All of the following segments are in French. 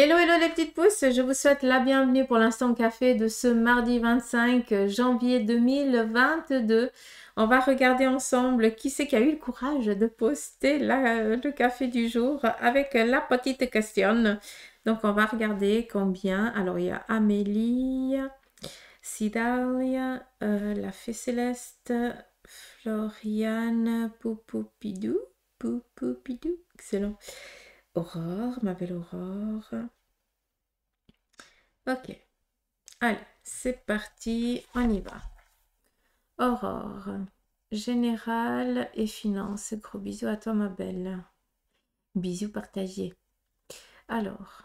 Hello, hello les petites pousses, je vous souhaite la bienvenue pour l'instant café de ce mardi 25 janvier 2022. On va regarder ensemble qui c'est qui a eu le courage de poster le café du jour avec la petite question. Donc on va regarder combien. Alors il y a Amélie, Sidalia, la fée céleste, Floriane, Poupoupidou, Poupoupidou, excellent. Aurore, ma belle Aurore. Ok, allez, c'est parti, on y va. Aurore, général et finance. Gros bisous à toi, ma belle. Bisous partagés. Alors,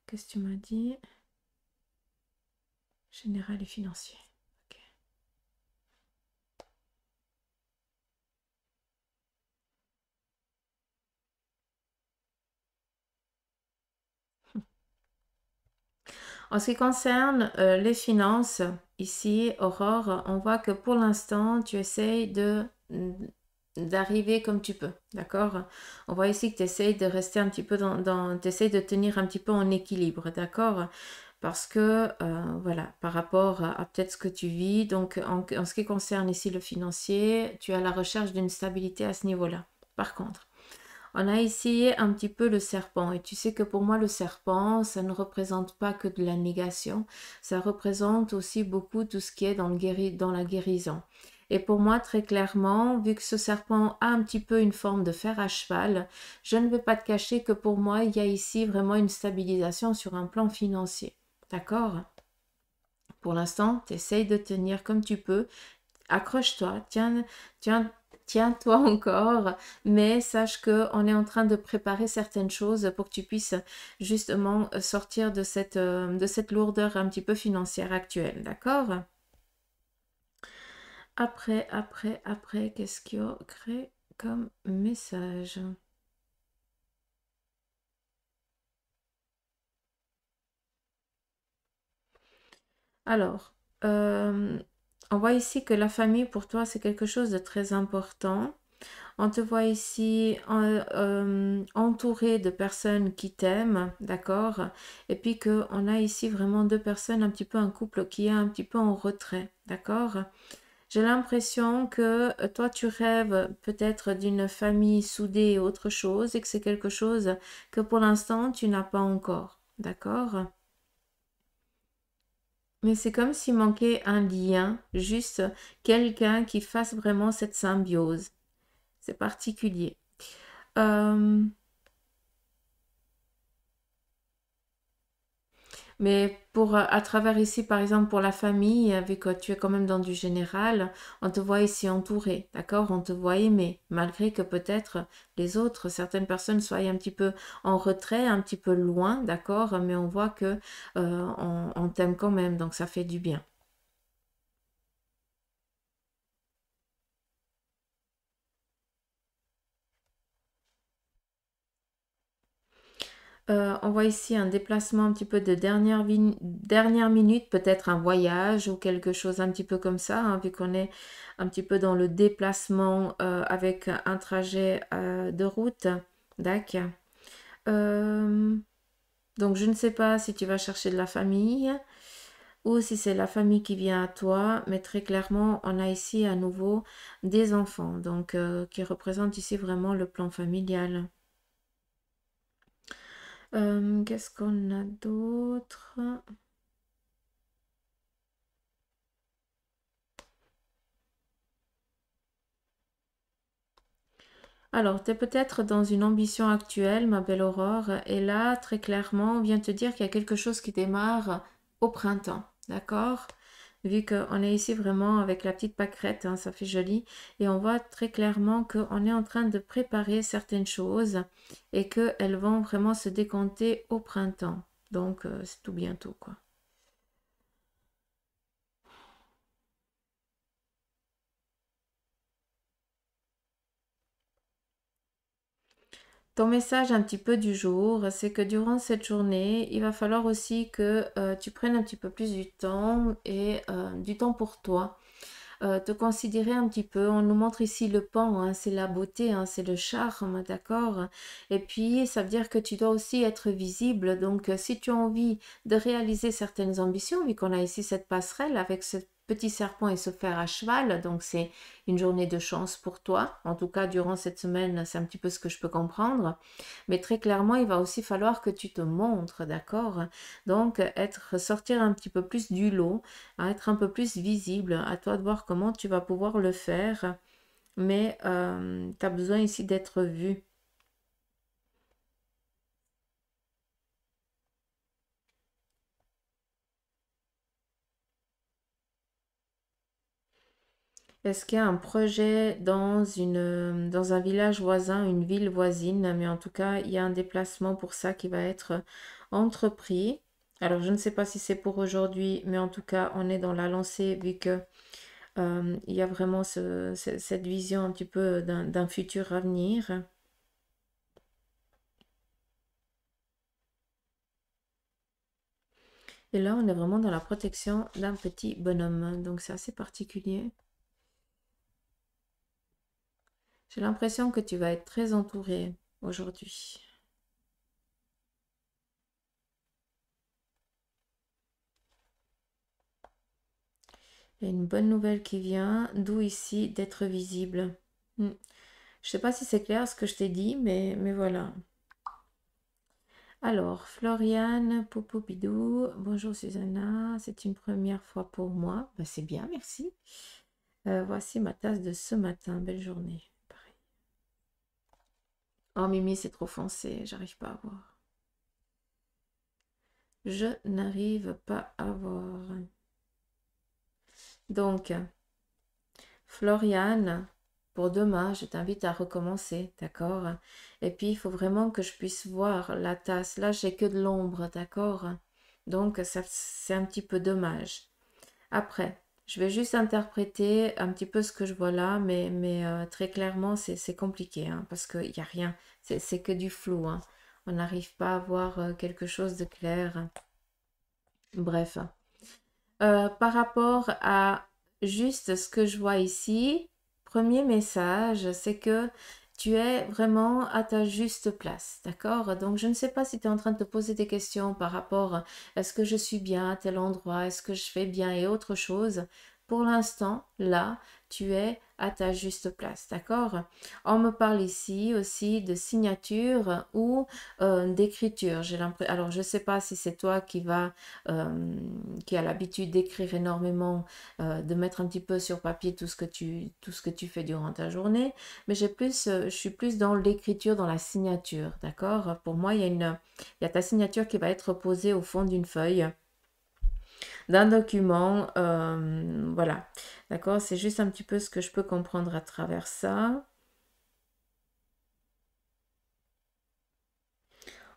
qu'est-ce que tu m'as dit? Général et financier. Ok. En ce qui concerne les finances, ici, Aurore, on voit que pour l'instant, tu essayes d'arriver comme tu peux, d'accord? On voit ici que tu essayes de rester un petit peu tu essayes de tenir un petit peu en équilibre, d'accord? Parce que, voilà, par rapport à peut-être ce que tu vis, donc en ce qui concerne ici le financier, tu as la recherche d'une stabilité à ce niveau-là. Par contre, on a ici un petit peu le serpent. Et tu sais que pour moi, le serpent, ça ne représente pas que de la négation. Ça représente aussi beaucoup tout ce qui est dans la guérison. Et pour moi, très clairement, vu que ce serpent a un petit peu une forme de fer à cheval, je ne vais pas te cacher que pour moi, il y a ici vraiment une stabilisation sur un plan financier. D'accord? Pour l'instant, tu essayes de tenir comme tu peux. Accroche-toi, tiens-toi encore, mais sache qu'on est en train de préparer certaines choses pour que tu puisses justement sortir de cette lourdeur un petit peu financière actuelle, d'accord? Après, qu'est-ce qu'il y a créé comme message? Alors, on voit ici que la famille pour toi c'est quelque chose de très important. On te voit ici entouré de personnes qui t'aiment, d'accord? Et puis qu'on a ici vraiment deux personnes, un petit peu un couple qui est un petit peu en retrait, d'accord? J'ai l'impression que toi tu rêves peut-être d'une famille soudée et autre chose et que c'est quelque chose que pour l'instant tu n'as pas encore, d'accord? Mais c'est comme s'il manquait un lien, juste quelqu'un qui fasse vraiment cette symbiose. C'est particulier. Euh, mais pour à travers ici, par exemple, pour la famille, vu que tu es quand même dans du général, on te voit ici entouré, d'accord? On te voit aimé, malgré que peut-être les autres, certaines personnes soient un petit peu en retrait, un petit peu loin, d'accord? Mais on voit que on t'aime quand même, donc ça fait du bien. On voit ici un déplacement un petit peu de dernière minute, peut-être un voyage ou quelque chose un petit peu comme ça, hein, vu qu'on est un petit peu dans le déplacement avec un trajet de route. D'accord. Euh, donc je ne sais pas si tu vas chercher de la famille ou si c'est la famille qui vient à toi, mais très clairement, on a ici à nouveau des enfants, donc qui représentent ici vraiment le plan familial. Qu'est-ce qu'on a d'autre? Alors, tu es peut-être dans une ambition actuelle, ma belle Aurore, et là, très clairement, on vient te dire qu'il y a quelque chose qui démarre au printemps, d'accord? Vu qu'on est ici vraiment avec la petite pâquerette, hein, ça fait joli, et on voit très clairement qu'on est en train de préparer certaines choses et qu'elles vont vraiment se décompter au printemps. Donc, c'est tout bientôt, quoi. Ton message un petit peu du jour, c'est que durant cette journée, il va falloir aussi que tu prennes un petit peu plus du temps et du temps pour toi. te considérer un petit peu. On nous montre ici le pan, hein, c'est la beauté, hein, c'est le charme, d'accord? Et puis, ça veut dire que tu dois aussi être visible. Donc, si tu as envie de réaliser certaines ambitions, vu qu'on a ici cette passerelle avec ce petit serpent et ce fer à cheval, donc c'est une journée de chance pour toi. En tout cas, durant cette semaine, c'est un petit peu ce que je peux comprendre. Mais très clairement, il va aussi falloir que tu te montres, d'accord? Donc, sortir un petit peu plus du lot, à être un peu plus visible. À toi de voir comment tu vas pouvoir le faire. Mais tu as besoin ici d'être vu. Est-ce qu'il y a un projet dans un village voisin, une ville voisine, mais en tout cas, il y a un déplacement pour ça qui va être entrepris. Alors, je ne sais pas si c'est pour aujourd'hui, mais en tout cas, on est dans la lancée vu que il y a vraiment cette vision un petit peu d'un futur avenir. Et là, on est vraiment dans la protection d'un petit bonhomme. Donc, c'est assez particulier. J'ai l'impression que tu vas être très entouré aujourd'hui. Il y a une bonne nouvelle qui vient, d'où ici d'être visible. Hmm. Je ne sais pas si c'est clair ce que je t'ai dit, mais voilà. Alors, Floriane, Popopidou, bonjour Susanna, c'est une première fois pour moi. Ben, c'est bien, merci. Voici ma tasse de ce matin, belle journée. Pareil. Oh Mimi, c'est trop foncé, j'arrive pas à voir. Je n'arrive pas à voir. Donc, Floriane, pour demain, je t'invite à recommencer, d'accord? Et puis, il faut vraiment que je puisse voir la tasse. Là, j'ai que de l'ombre, d'accord? Donc, ça, c'est un petit peu dommage. Après, je vais juste interpréter un petit peu ce que je vois là, mais très clairement, c'est compliqué, hein, parce qu'il n'y a rien. C'est que du flou, hein. On n'arrive pas à voir quelque chose de clair. Bref. Par rapport à juste ce que je vois ici, premier message, c'est que tu es vraiment à ta juste place, d'accord? Donc, je ne sais pas si tu es en train de te poser des questions par rapport à est-ce que je suis bien à tel endroit, est-ce que je fais bien et autre chose. Pour l'instant, là, tu es à ta juste place, d'accord? On me parle ici aussi de signature ou d'écriture. Alors, je ne sais pas si c'est toi euh, qui a l'habitude d'écrire énormément, de mettre un petit peu sur papier tout ce que tu fais durant ta journée, mais je suis plus dans l'écriture, dans la signature, d'accord? Pour moi, il y a ta signature qui va être posée au fond d'une feuille, d'un document, voilà, d'accord? C'est juste un petit peu ce que je peux comprendre à travers ça.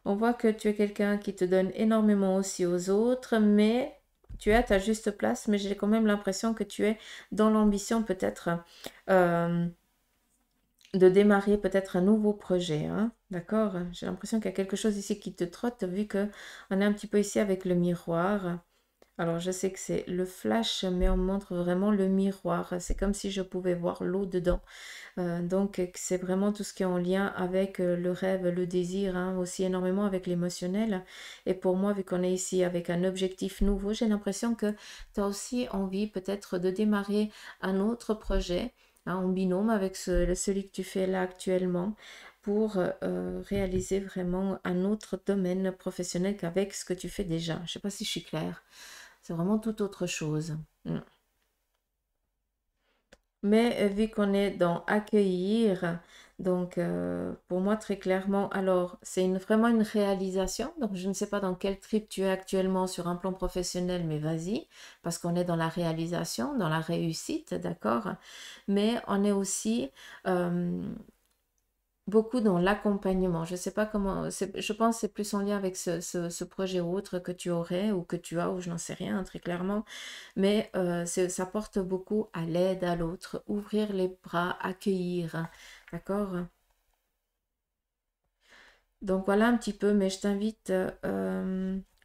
On voit que tu es quelqu'un qui te donne énormément aussi aux autres, mais tu es à ta juste place, mais j'ai quand même l'impression que tu es dans l'ambition peut-être euh, de démarrer peut-être un nouveau projet, hein, d'accord? J'ai l'impression qu'il y a quelque chose ici qui te trotte, vu que on est un petit peu ici avec le miroir. Alors, je sais que c'est le flash, mais on montre vraiment le miroir. C'est comme si je pouvais voir l'eau dedans. Donc, c'est vraiment tout ce qui est en lien avec le rêve, le désir, hein, aussi énormément avec l'émotionnel. Et pour moi, vu qu'on est ici avec un objectif nouveau, j'ai l'impression que tu as aussi envie peut-être de démarrer un autre projet, hein, en binôme avec celui que tu fais là actuellement pour réaliser vraiment un autre domaine professionnel qu'avec ce que tu fais déjà. Je ne sais pas si je suis claire. C'est vraiment tout autre chose. Mm. Mais vu qu'on est dans accueillir, donc pour moi très clairement, alors c'est vraiment une réalisation. Donc je ne sais pas dans quel trip tu es actuellement sur un plan professionnel, mais vas-y, parce qu'on est dans la réalisation, dans la réussite, d'accord? Mais on est aussi beaucoup dans l'accompagnement. Je ne sais pas comment, je pense que c'est plus en lien avec ce projet ou autre que tu aurais ou que tu as, ou je n'en sais rien, très clairement. Mais ça porte beaucoup à l'aide à l'autre, ouvrir les bras, accueillir. Hein. D'accord? Donc voilà un petit peu, mais je t'invite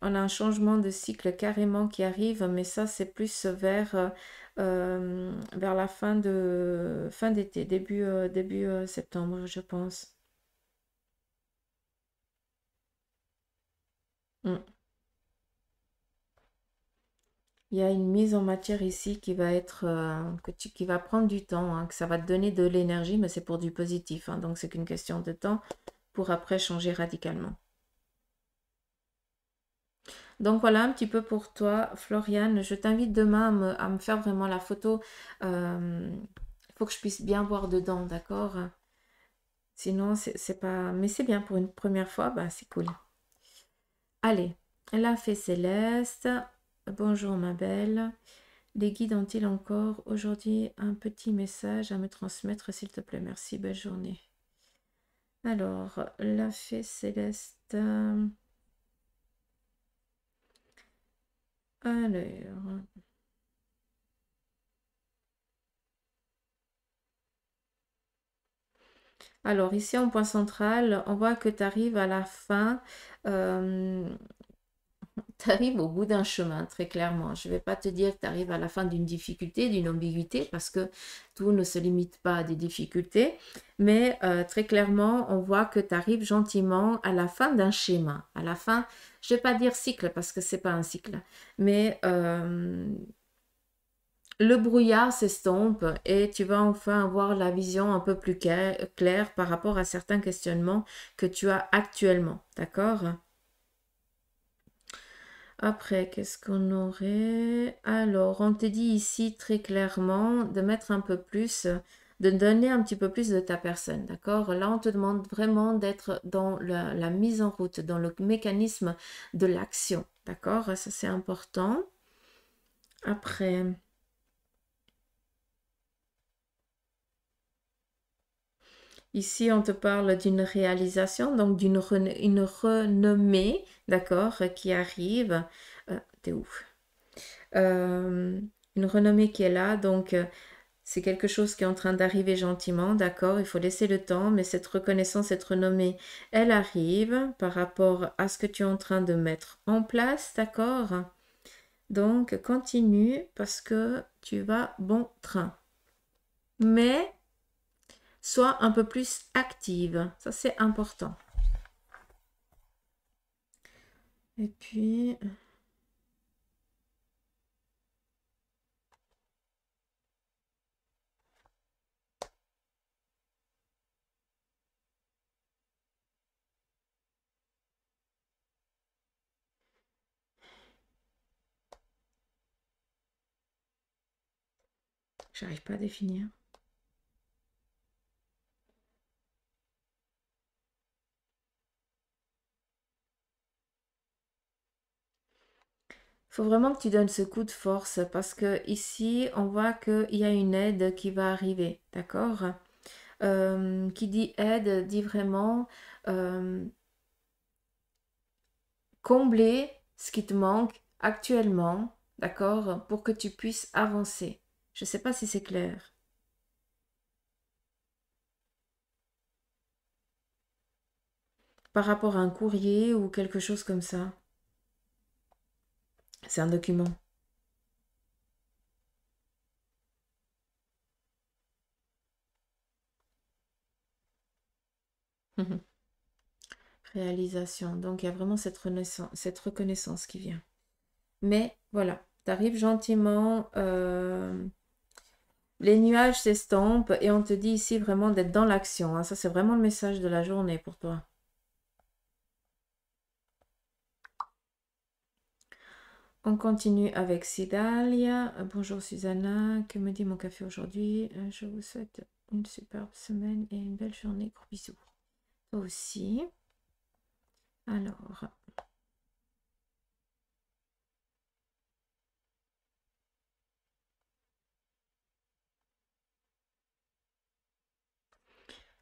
On a un changement de cycle carrément qui arrive, mais ça, c'est plus vers la fin d'été, début septembre, je pense. Mm. Il y a une mise en matière ici qui va être, qui va prendre du temps, hein, que ça va te donner de l'énergie, mais c'est pour du positif, hein, donc c'est qu'une question de temps pour après changer radicalement. Donc voilà un petit peu pour toi, Floriane. Je t'invite demain à me faire vraiment la photo. Il faut que je puisse bien voir dedans, d'accord? Sinon, c'est pas... Mais c'est bien pour une première fois, bah, c'est cool. Allez, la fée céleste. Bonjour ma belle. Les guides ont-ils encore aujourd'hui un petit message à me transmettre, s'il te plaît? Merci, belle journée. Alors, la fée céleste. Alors, ici en point central, on voit que tu arrives à la fin. Tu arrives au bout d'un chemin, très clairement. Je ne vais pas te dire que tu arrives à la fin d'une difficulté, d'une ambiguïté, parce que tout ne se limite pas à des difficultés. Mais très clairement, on voit que tu arrives gentiment à la fin d'un schéma. À la fin, je ne vais pas dire cycle, parce que ce n'est pas un cycle. Mais le brouillard s'estompe et tu vas enfin avoir la vision un peu plus claire par rapport à certains questionnements que tu as actuellement. D'accord? Après, qu'est-ce qu'on aurait? Alors, on te dit ici très clairement de mettre un peu plus, de donner un petit peu plus de ta personne, d'accord? Là, on te demande vraiment d'être dans la mise en route, dans le mécanisme de l'action, d'accord? Ça, c'est important. Après, ici, on te parle d'une réalisation, donc une renommée, d'accord, qui arrive. T'es où? Euh, une renommée qui est là, donc c'est quelque chose qui est en train d'arriver gentiment, d'accord? Il faut laisser le temps, mais cette reconnaissance, cette renommée, elle arrive par rapport à ce que tu es en train de mettre en place, d'accord? Donc, continue parce que tu vas bon train. Mais sois un peu plus active, ça c'est important. Et puis, j'arrive pas à définir. Il faut vraiment que tu donnes ce coup de force parce que ici, on voit qu'il y a une aide qui va arriver, d'accord? Qui dit aide, dit vraiment euh, combler ce qui te manque actuellement, d'accord? Pour que tu puisses avancer. Je ne sais pas si c'est clair. Par rapport à un courrier ou quelque chose comme ça. C'est un document. Réalisation. Donc, il y a vraiment cette reconnaissance qui vient. Mais voilà, tu arrives gentiment, les nuages s'estompent et on te dit ici vraiment d'être dans l'action, hein. Ça, c'est vraiment le message de la journée pour toi. On continue avec Sidalia. Bonjour Susanna, que me dit mon café aujourd'hui? Je vous souhaite une superbe semaine et une belle journée. Gros bisous. Toi aussi.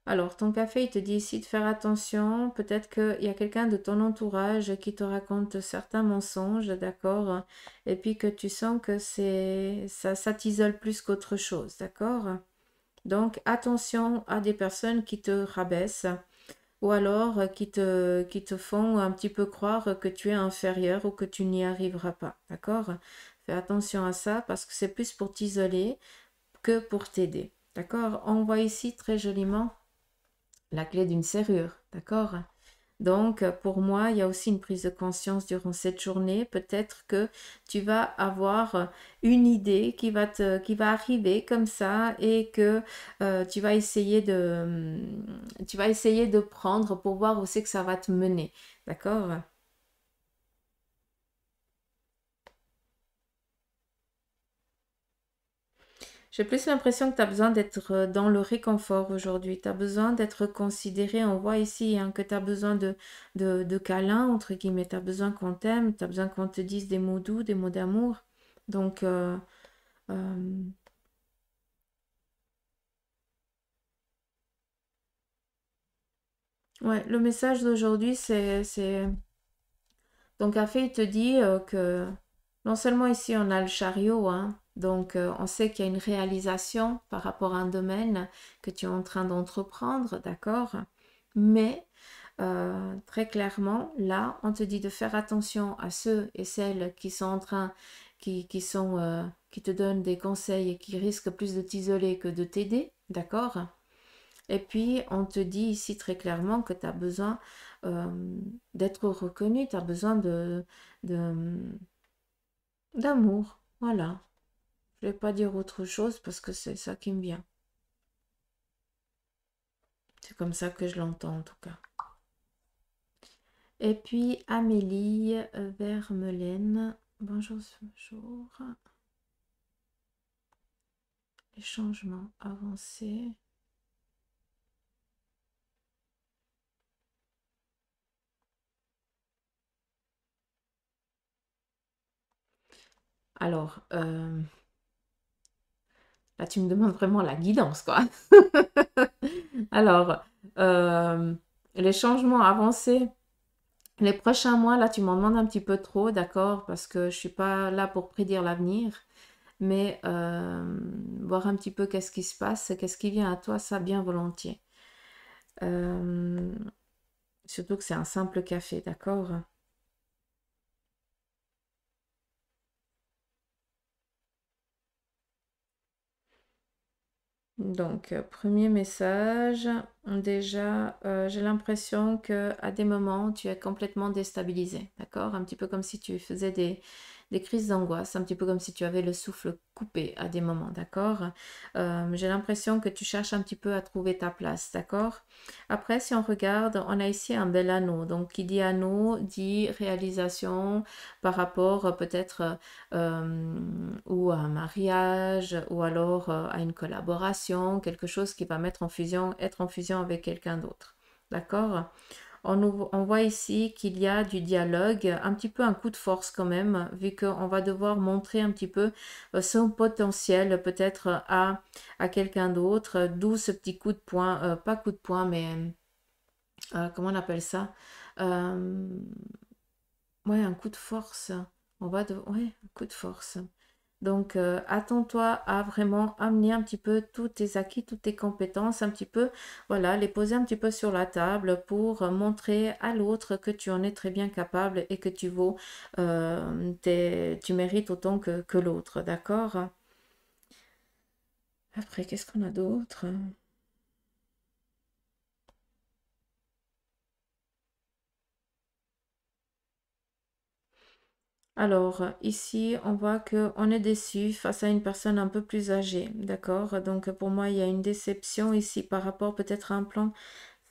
Alors, ton café, il te dit ici de faire attention. Peut-être qu'il y a quelqu'un de ton entourage qui te raconte certains mensonges, d'accord? Et puis que tu sens que ça t'isole plus qu'autre chose, d'accord? Donc, attention à des personnes qui te rabaissent. ou alors qui te font un petit peu croire que tu es inférieur ou que tu n'y arriveras pas, d'accord? Fais attention à ça parce que c'est plus pour t'isoler que pour t'aider, d'accord? On voit ici très joliment la clé d'une serrure, d'accord? Donc, pour moi, il y a aussi une prise de conscience durant cette journée. Peut-être que tu vas avoir une idée qui va arriver comme ça et que tu vas essayer de prendre pour voir où c'est que ça va te mener. D'accord? J'ai plus l'impression que tu as besoin d'être dans le réconfort aujourd'hui. Tu as besoin d'être considéré. On voit ici hein, que tu as besoin de câlins, entre guillemets. Tu as besoin qu'on t'aime, tu as besoin qu'on te dise des mots doux, des mots d'amour. Donc, euh, ouais, le message d'aujourd'hui, donc, Café, il te dit que non seulement ici, on a le chariot, hein, donc on sait qu'il y a une réalisation par rapport à un domaine que tu es en train d'entreprendre, d'accord? Mais très clairement, là, on te dit de faire attention à ceux et celles qui sont en train, qui te donnent des conseils et qui risquent plus de t'isoler que de t'aider, d'accord? Et puis, on te dit ici très clairement que tu as besoin euh, d'être reconnu, tu as besoin de- d'amour. Voilà. Je vais pas dire autre chose parce que c'est ça qui me vient. C'est comme ça que je l'entends en tout cas. Et puis, Amélie Vermelaine. Bonjour, bonjour. Les changements avancés. Alors, là, tu me demandes vraiment la guidance, quoi. Alors, euh, les changements avancés, les prochains mois, là, tu m'en demandes un petit peu trop, d'accord, parce que je suis pas là pour prédire l'avenir, mais voir un petit peu qu'est-ce qui se passe, qu'est-ce qui vient à toi, ça bien volontiers. Euh, surtout que c'est un simple café, d'accord? Donc, premier message, déjà, j'ai l'impression que à des moments, tu es complètement déstabilisé, d'accord? Un petit peu comme si tu faisais des crises d'angoisse, un petit peu comme si tu avais le souffle coupé à des moments, d'accord? J'ai l'impression que tu cherches un petit peu à trouver ta place, d'accord? Après, si on regarde, on a ici un bel anneau. Donc, qui dit anneau dit réalisation par rapport peut-être ou à un mariage, ou alors à une collaboration, quelque chose qui va mettre en fusion, être en fusion avec quelqu'un d'autre. D'accord? On voit ici qu'il y a du dialogue, un petit peu un coup de force quand même, vu qu'on va devoir montrer un petit peu son potentiel peut-être à quelqu'un d'autre, d'où ce petit coup de poing, pas coup de poing, mais comment on appelle ça? Euh, ouais, un coup de force. Ouais, un coup de force. Donc, attends-toi à vraiment amener un petit peu tous tes acquis, toutes tes compétences, un petit peu, voilà, les poser un petit peu sur la table pour montrer à l'autre que tu en es très bien capable et que tu vaux, tu mérites autant que l'autre, d'accord? Après, qu'est-ce qu'on a d'autre? Alors, ici, on voit que on est déçu face à une personne un peu plus âgée, d'accord? Donc, pour moi, il y a une déception ici par rapport peut-être à un plan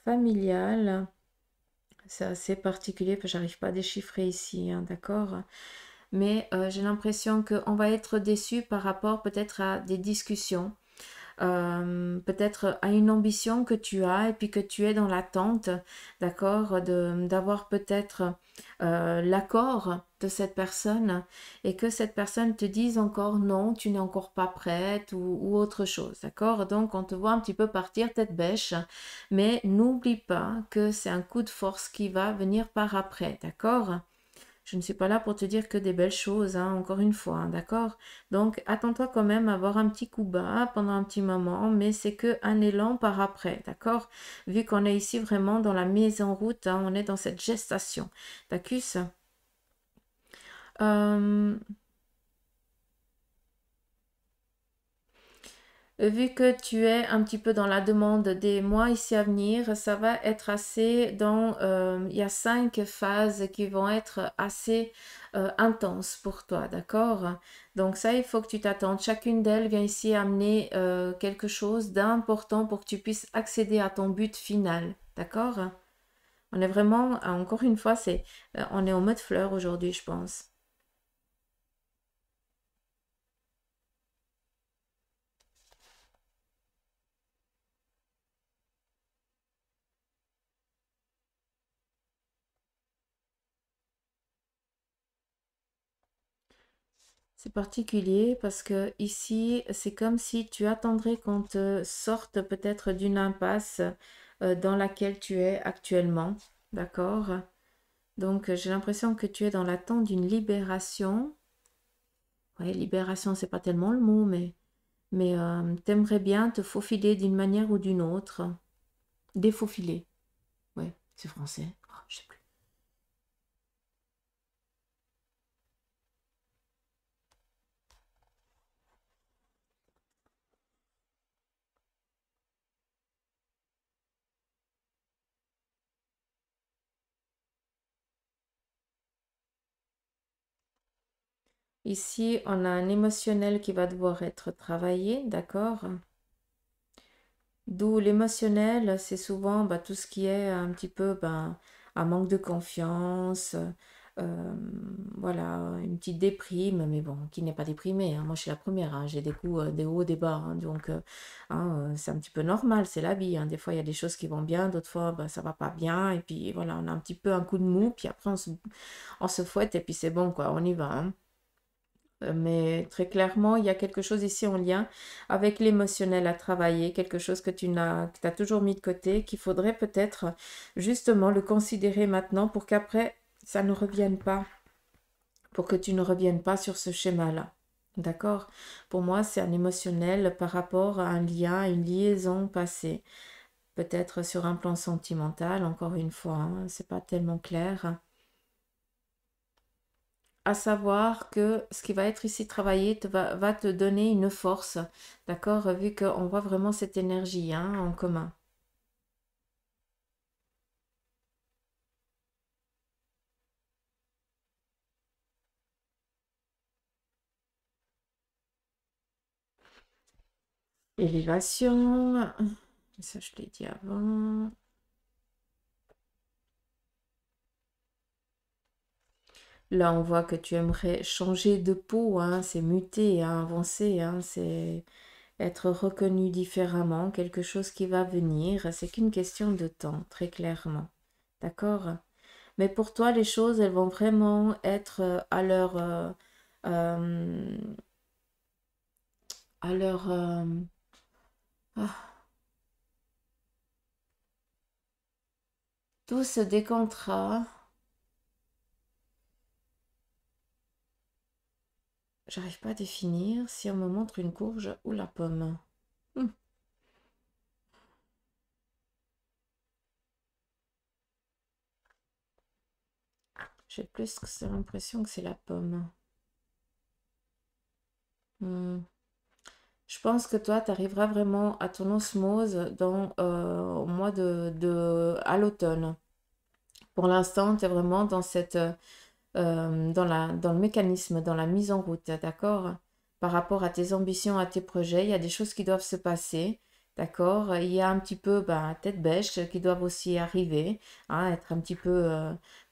familial. C'est assez particulier, parce que j'arrive pas à déchiffrer ici, hein, d'accord? Mais j'ai l'impression qu'on va être déçu par rapport peut-être à des discussions, peut-être à une ambition que tu as et puis que tu es dans l'attente, d'accord, d'avoir peut-être l'accord de cette personne et que cette personne te dise encore non, tu n'es encore pas prête ou autre chose, d'accord? Donc on te voit un petit peu partir tête bêche, mais n'oublie pas que c'est un coup de force qui va venir par après, d'accord? Je ne suis pas là pour te dire que des belles choses, hein, encore une fois, hein, d'accord? Donc, attends-toi quand même à avoir un petit coup bas pendant un petit moment, mais c'est que un élan par après, d'accord? Vu qu'on est ici vraiment dans la mise en route, hein, on est dans cette gestation. T'accuses? Euh, Vu que tu es un petit peu dans la demande des mois ici à venir, ça va être assez dans... il y a 5 phases qui vont être assez intenses pour toi, d'accord? Donc ça, il faut que tu t'attendes. Chacune d'elles vient ici amener quelque chose d'important pour que tu puisses accéder à ton but final, d'accord? On est vraiment, encore une fois, on est en mode fleur aujourd'hui, je pense. C'est particulier parce que ici, c'est comme si tu attendrais qu'on te sorte peut-être d'une impasse dans laquelle tu es actuellement. D'accord? Donc, j'ai l'impression que tu es dans l'attente d'une libération. Ouais, libération, c'est pas tellement le mot, mais t'aimerais bien te faufiler d'une manière ou d'une autre. Défaufiler. Ouais, c'est français. Oh, je sais plus. Ici, on a un émotionnel qui va devoir être travaillé, d'accord? D'où l'émotionnel, c'est souvent bah, tout ce qui est un petit peu ben, un manque de confiance, voilà, une petite déprime, mais bon, qui n'est pas déprimée, hein. Moi, je suis la première, hein, j'ai des coups, des hauts, des bas, hein, donc hein, c'est un petit peu normal, c'est la vie, hein. Des fois, il y a des choses qui vont bien, d'autres fois, bah, ça va pas bien, et puis voilà, on a un petit peu un coup de mou, puis après, on se fouette, et puis c'est bon, quoi, on y va, hein. Mais très clairement, il y a quelque chose ici en lien avec l'émotionnel à travailler, quelque chose que tu as toujours mis de côté, qu'il faudrait peut-être justement le considérer maintenant pour qu'après, ça ne revienne pas, pour que tu ne reviennes pas sur ce schéma-là. D'accord? Pour moi, c'est un émotionnel par rapport à un lien, une liaison passée. Peut-être sur un plan sentimental, encore une fois, hein, c'est pas tellement clair. À savoir que ce qui va être ici travaillé va te donner une force, d'accord? Vu qu'on voit vraiment cette énergie hein, en commun. Élévation, ça je l'ai dit avant. Là, on voit que tu aimerais changer de peau, hein, c'est muter, hein, avancer, hein, c'est être reconnu différemment, quelque chose qui va venir. C'est qu'une question de temps, très clairement. D'accord? Mais pour toi, les choses, elles vont vraiment être euh, à leur ah, tout se décomptera. J'arrive pas à définir si on me montre une courge ou la pomme. Hmm, j'ai plus que l'impression que c'est la pomme. Hmm. Je pense que toi, tu arriveras vraiment à ton osmose au mois à l'automne. Pour l'instant, tu es vraiment dans dans le mécanisme, dans la mise en route, d'accord? Par rapport à tes ambitions, à tes projets, il y a des choses qui doivent se passer, d'accord? Il y a un petit peu, ben, tête bêche qui doivent aussi arriver, hein, être un petit peu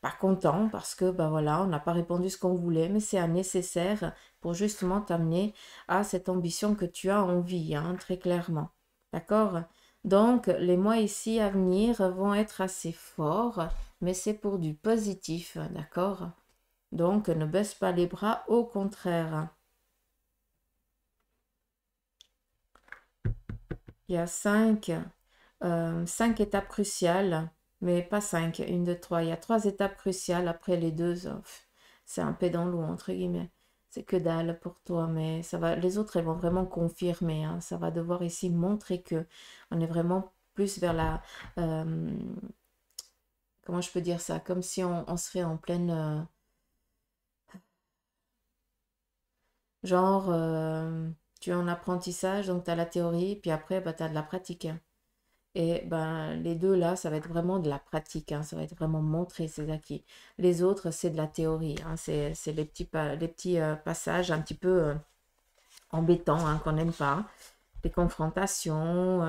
pas content parce que, ben voilà, on n'a pas répondu ce qu'on voulait, mais c'est un nécessaire pour justement t'amener à cette ambition que tu as en vie, hein, très clairement, d'accord? Donc, les mois ici à venir vont être assez forts, mais c'est pour du positif, d'accord? Donc, ne baisse pas les bras, au contraire. Il y a cinq étapes cruciales, mais pas cinq, une, deux, trois. Il y a 3 étapes cruciales après les deux. c'est un peu dans l'eau, entre guillemets. C'est que dalle pour toi, mais ça va, les autres, elles vont vraiment confirmer, hein. Ça va devoir ici montrer que on est vraiment plus vers la... comment je peux dire ça? Comme si on serait en pleine... genre, tu es en apprentissage, donc tu as la théorie, puis après, bah, tu as de la pratique, hein. Et ben, les deux là, ça va être vraiment de la pratique, hein, ça va être vraiment montrer ses acquis. Les autres, c'est de la théorie, hein, c'est les petits passages un petit peu embêtants, hein, qu'on n'aime pas. Les confrontations,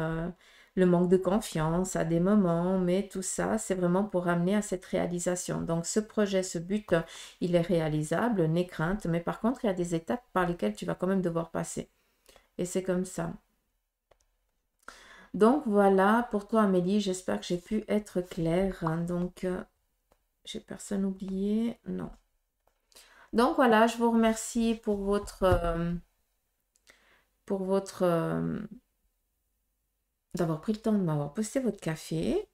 le manque de confiance à des moments, mais tout ça, c'est vraiment pour amener à cette réalisation. Donc ce projet, ce but, il est réalisable, n'aie crainte, mais par contre, il y a des étapes par lesquelles tu vas quand même devoir passer. Et c'est comme ça. Donc voilà, pour toi Amélie, j'espère que j'ai pu être claire, hein. Donc, j'ai personne oublié? Non. Donc voilà, je vous remercie pour votre d'avoir pris le temps de m'avoir posté votre café,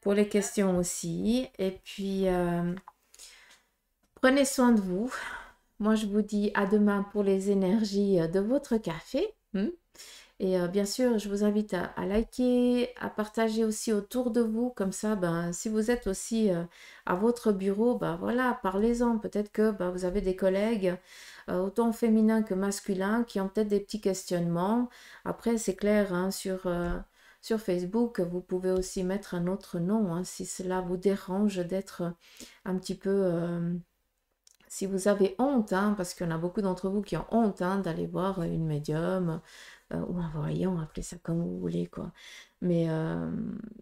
pour les questions aussi. Et puis, prenez soin de vous. Moi, je vous dis à demain pour les énergies de votre café. Et bien sûr, je vous invite à liker, à partager aussi autour de vous. Comme ça, ben, si vous êtes aussi à votre bureau, ben voilà, parlez-en. Peut-être que ben, vous avez des collègues, autant féminins que masculins, qui ont peut-être des petits questionnements. Après, c'est clair, hein, sur Facebook, vous pouvez aussi mettre un autre nom, hein, si cela vous dérange d'être un petit peu... si vous avez honte, hein, parce qu'il y en a beaucoup d'entre vous qui ont honte, hein, d'aller voir une médium ou un voyant, appelez ça comme vous voulez, quoi. Mais, euh,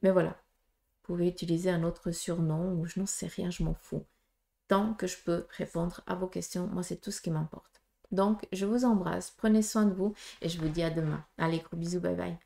mais voilà, vous pouvez utiliser un autre surnom ou je n'en sais rien, je m'en fous. Tant que je peux répondre à vos questions, moi c'est tout ce qui m'importe. Donc, je vous embrasse, prenez soin de vous et je vous dis à demain. Allez, gros bisous, bye bye.